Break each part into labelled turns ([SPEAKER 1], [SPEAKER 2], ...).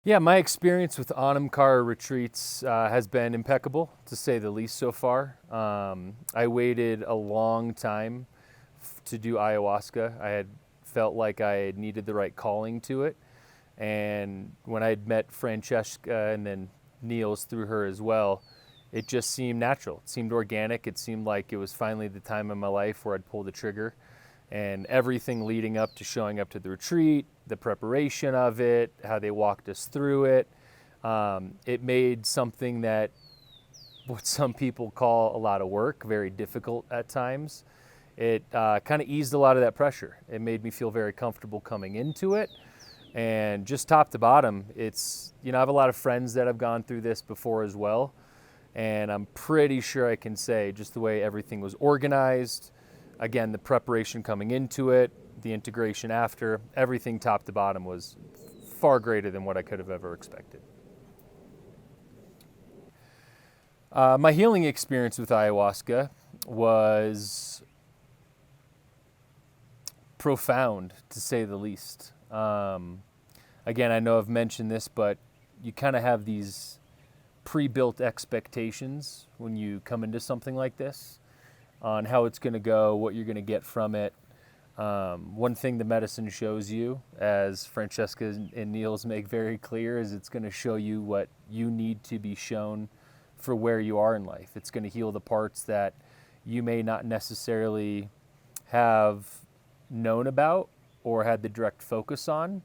[SPEAKER 1] Yeah, my experience with Anamkara retreats has been impeccable, to say the least, so far. I waited a long time to do ayahuasca. I had felt like I had needed the right calling to it. And when I had met Francesca and then Niels through her as well, it just seemed natural. It seemed organic. It seemed like it was finally the time in my life where I'd pull the trigger. And everything leading up to showing up to the retreat, the preparation of it, how they walked us through it, it made something that what some people call a lot of work, very difficult at times. It kind of eased a lot of that pressure. It made me feel very comfortable coming into it. And just top to bottom, it's, I have a lot of friends that have gone through this before as well. And I'm pretty sure I can say just the way everything was organized, again, the preparation coming into it, the integration after, everything top to bottom was far greater than what I could have ever expected. My healing experience with ayahuasca was profound, to say the least. Again, I know I've mentioned this, but you kind of have these pre-built expectations when you come into something like this on how it's going to go, what you're going to get from it. One thing the medicine shows you, as Francesca and Niels make very clear, is it's going to show you what you need to be shown for where you are in life. It's going to heal the parts that you may not necessarily have known about or had the direct focus on,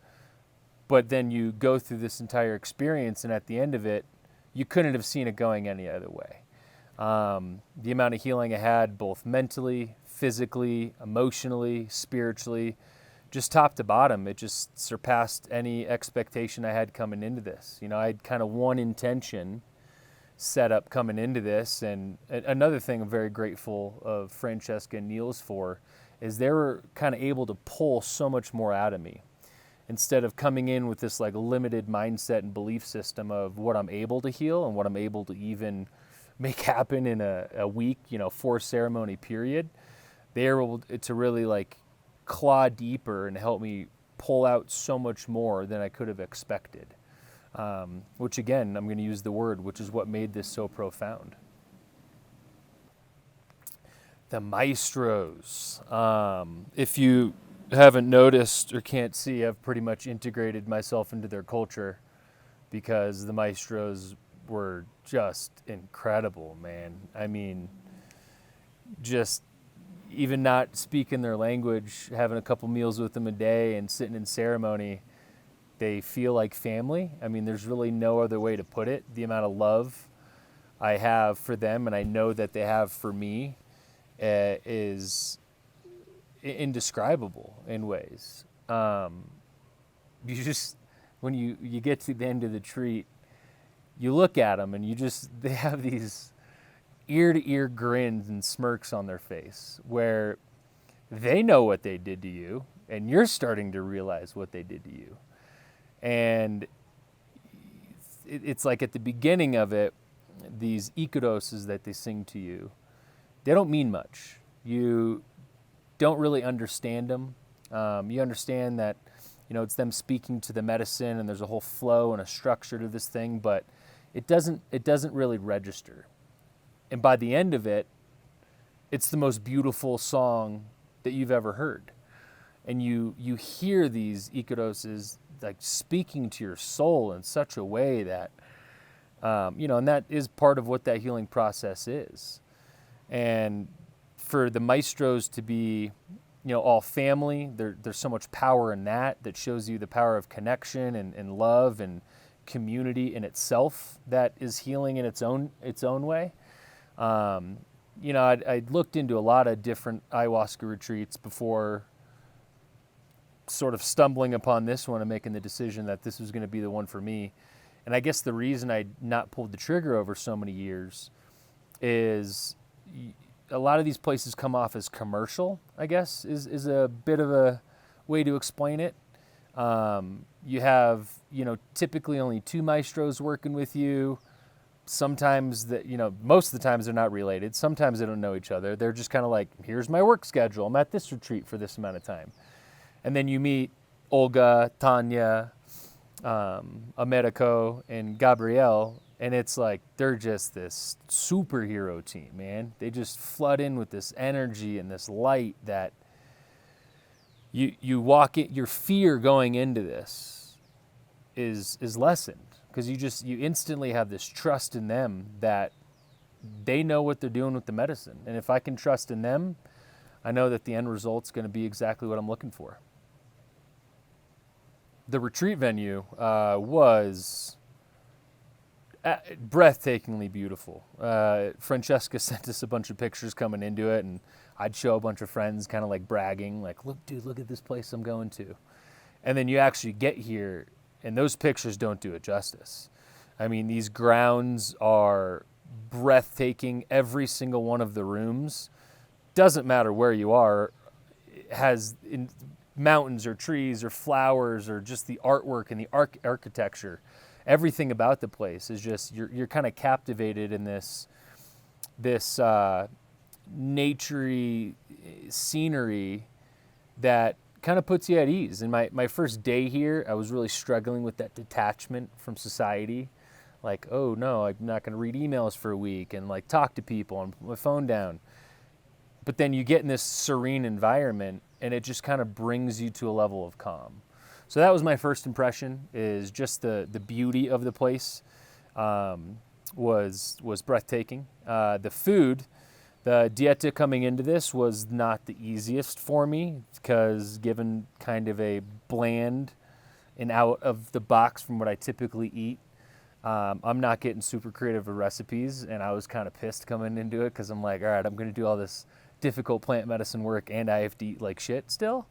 [SPEAKER 1] but then you go through this entire experience, and at the end of it, you couldn't have seen it going any other way. The amount of healing I had, both mentally, physically, emotionally, spiritually, just top to bottom, it just surpassed any expectation I had coming into this. I had kind of one intention set up coming into this, and another thing I'm very grateful of Francesca and Niels for is they were kind of able to pull so much more out of me. Instead of coming in with this like limited mindset and belief system of what I'm able to heal and what I'm able to even make happen in a week, 4-ceremony period, they were able to really like claw deeper and help me pull out so much more than I could have expected. Which again, I'm going to use the word, which is what made this so profound. The maestros. If you haven't noticed or can't see, I've pretty much integrated myself into their culture because the maestros were just incredible, man. I mean, just even not speaking their language, having a couple meals with them a day and sitting in ceremony, they feel like family. I mean, there's really no other way to put it. The amount of love I have for them and I know that they have for me is indescribable in ways. You just, when you get to the end of the treat, you look at them and they have these ear-to-ear grins and smirks on their face where they know what they did to you and you're starting to realize what they did to you. And it's like at the beginning of it, these ikadoses that they sing to you, they don't mean much. You don't really understand them. You understand that, it's them speaking to the medicine and there's a whole flow and a structure to this thing, but it doesn't really register. And by the end of it, it's the most beautiful song that you've ever heard. And you hear these ikadoses like speaking to your soul in such a way that, and that is part of what that healing process is. And for the maestros to be, all family, there's so much power in that shows you the power of connection and love and community in itself that is healing in its own way. I looked into a lot of different ayahuasca retreats before sort of stumbling upon this one and making the decision that this was going to be the one for me. And I guess the reason I not pulled the trigger over so many years is a lot of these places come off as commercial, I guess, is a bit of a way to explain it. You have, typically only 2 maestros working with you. Sometimes most of the times they're not related. Sometimes they don't know each other. They're just kind of like, here's my work schedule. I'm at this retreat for this amount of time. And then you meet Olga, Tanya, Americo and Gabrielle, and it's like they're just this superhero team, man. They just flood in with this energy and this light that you walk it. Your fear going into this is lessened because you instantly have this trust in them that they know what they're doing with the medicine, and if I can trust in them, I know that the end result's going to be exactly what I'm looking for. The retreat venue was breathtakingly beautiful. Francesca sent us a bunch of pictures coming into it, and I'd show a bunch of friends kind of like bragging, like, look, dude, look at this place I'm going to. And then you actually get here, and those pictures don't do it justice. I mean, these grounds are breathtaking. Every single one of the rooms, doesn't matter where you are, has mountains or trees or flowers or just the artwork and the architecture. Everything about the place is just, you're kind of captivated in this naturey scenery that kind of puts you at ease. And my first day here, I was really struggling with that detachment from society. Like, oh no, I'm not going to read emails for a week and like talk to people and put my phone down. But then you get in this serene environment and it just kind of brings you to a level of calm. So that was my first impression, is just the beauty of the place was breathtaking. The food, the dieta coming into this was not the easiest for me because given kind of a bland and out of the box from what I typically eat, I'm not getting super creative with recipes, and I was kind of pissed coming into it because I'm like, all right, I'm going to do all this difficult plant medicine work and I have to eat like shit still.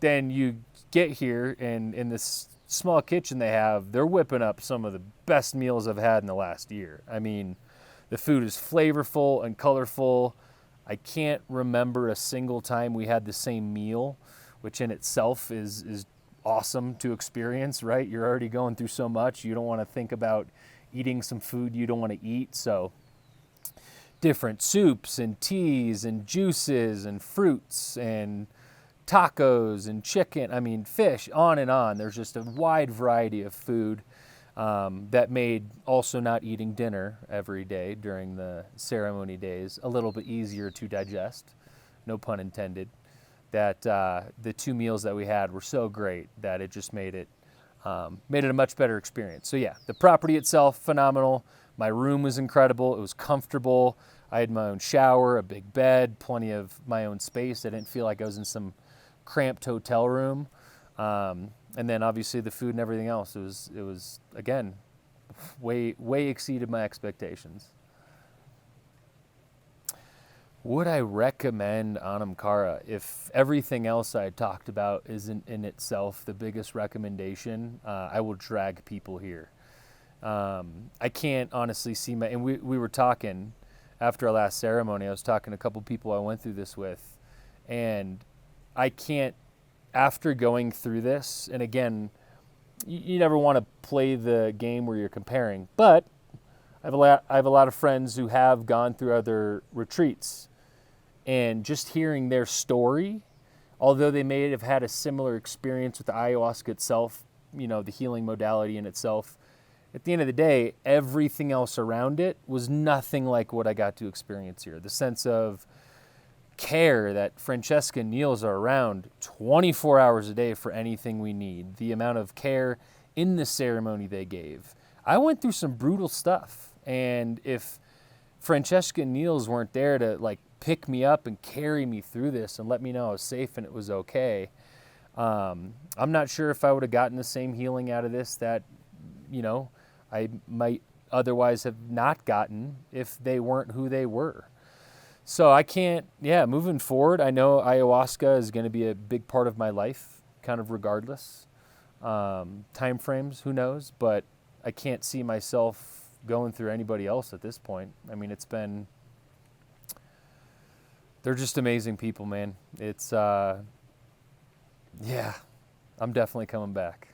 [SPEAKER 1] Then you get here, and in this small kitchen they're whipping up some of the best meals I've had in the last year. I mean, the food is flavorful and colorful. I can't remember a single time we had the same meal, which in itself is awesome to experience, right? You're already going through so much. You don't want to think about eating some food you don't want to eat. So different soups and teas and juices and fruits and tacos and chicken, I mean, fish, on and on. There's just a wide variety of food that made also not eating dinner every day during the ceremony days a little bit easier to digest, no pun intended. That the two meals that we had were so great that it just made it a much better experience. So yeah, the property itself, phenomenal. My room was incredible. It was comfortable. I had my own shower, a big bed, plenty of my own space. I didn't feel like I was in some cramped hotel room. And then obviously the food and everything else, it was again, way exceeded my expectations. Would I recommend Anamkara? If everything else I talked about isn't in itself the biggest recommendation, I will drag people here. I can't honestly see and we were talking after our last ceremony, I was talking to a couple people I went through this with, and I can't, after going through this, and again, you never want to play the game where you're comparing, but I have a lot of friends who have gone through other retreats, and just hearing their story, although they may have had a similar experience with the ayahuasca itself, the healing modality in itself, at the end of the day, everything else around it was nothing like what I got to experience here. The sense of care that Francesca and Niels are around 24 hours a day for anything we need. The amount of care in the ceremony they gave. I went through some brutal stuff, and if Francesca and Niels weren't there to like pick me up and carry me through this and let me know I was safe and it was okay, I'm not sure if I would have gotten the same healing out of this that I might otherwise have not gotten if they weren't who they were. So I can't, moving forward, I know ayahuasca is going to be a big part of my life, kind of regardless. Time frames, who knows? But I can't see myself going through anybody else at this point. I mean, they're just amazing people, man. It's, I'm definitely coming back.